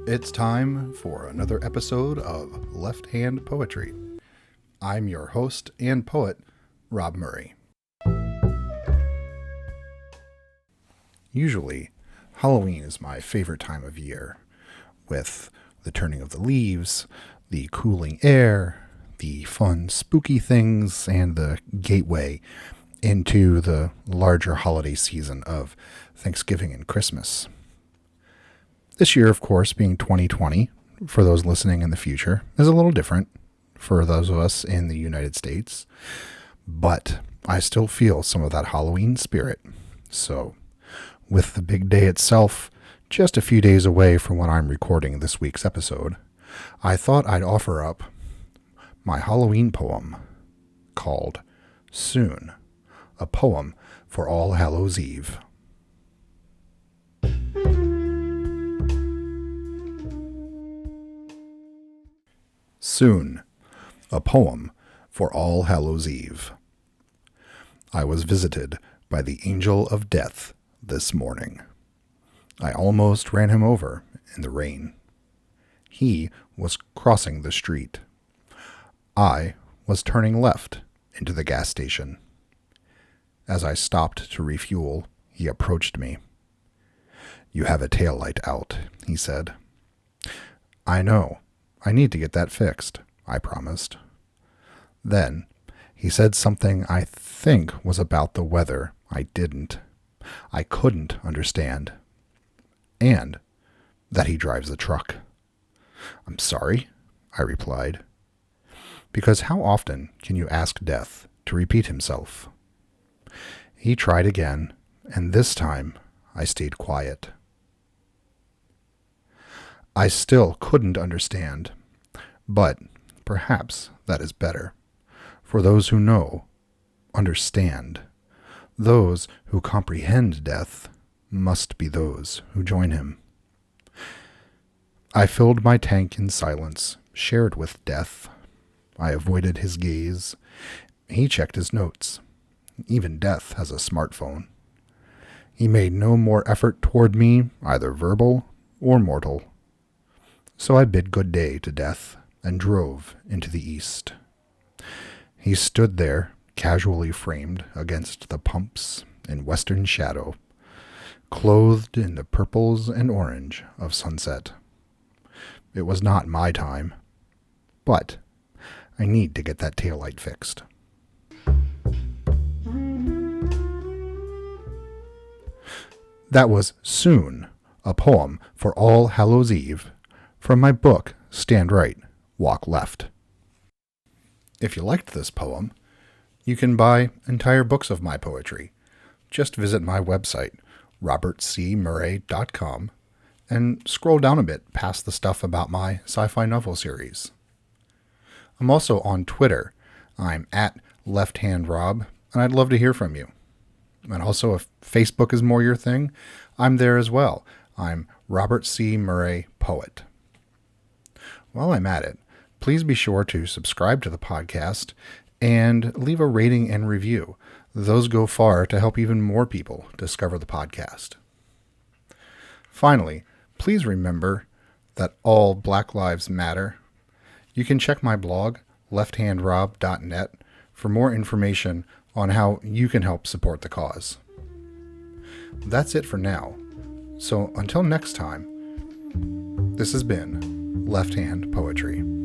It's time for another episode of Left Hand Poetry. I'm your host and poet, Rob Murray. Usually, Halloween is my favorite time of year, with the turning of the leaves, the cooling air, the fun spooky things, and the gateway into the larger holiday season of Thanksgiving and Christmas. This year, of course, being 2020, for those listening in the future, is a little different for those of us in the United States, but I still feel some of that Halloween spirit. So, with the big day itself just a few days away from when I'm recording this week's episode, I thought I'd offer up my Halloween poem called Soon, a poem for All Hallows Eve. Soon, a poem for All Hallows Eve. I was visited by the angel of death this morning. I almost ran him over in the rain. He was crossing the street. I was turning left into the gas station. As I stopped to refuel, he approached me. "You have a taillight out," he said. "I know. I need to get that fixed," I promised. Then he said something I think was about the weather I couldn't understand. And that he drives a truck. "I'm sorry," I replied. Because how often can you ask death to repeat himself? He tried again, and this time I stayed quiet. I still couldn't understand, but perhaps that is better. For those who know, understand. Those who comprehend death must be those who join him. I filled my tank in silence, shared with death. I avoided his gaze. He checked his notes. Even death has a smartphone. He made no more effort toward me, either verbal or mortal. So I bid good day to death and drove into the east. He stood there, casually framed against the pumps in western shadow, clothed in the purples and orange of sunset. It was not my time, but I need to get that taillight fixed. That was Soon, a poem for All Hallows Eve, from my book, Stand Right, Walk Left. If you liked this poem, you can buy entire books of my poetry. Just visit my website, robertcmurray.com, and scroll down a bit past the stuff about my sci-fi novel series. I'm also on Twitter. I'm at LeftHandRob, and I'd love to hear from you. And also, if Facebook is more your thing, I'm there as well. I'm Robert C. Murray Poet. While I'm at it, please be sure to subscribe to the podcast and leave a rating and review. Those go far to help even more people discover the podcast. Finally, please remember that all Black Lives Matter. You can check my blog, lefthandrob.net, for more information on how you can help support the cause. That's it for now. So until next time, this has been Left Hand Poetry.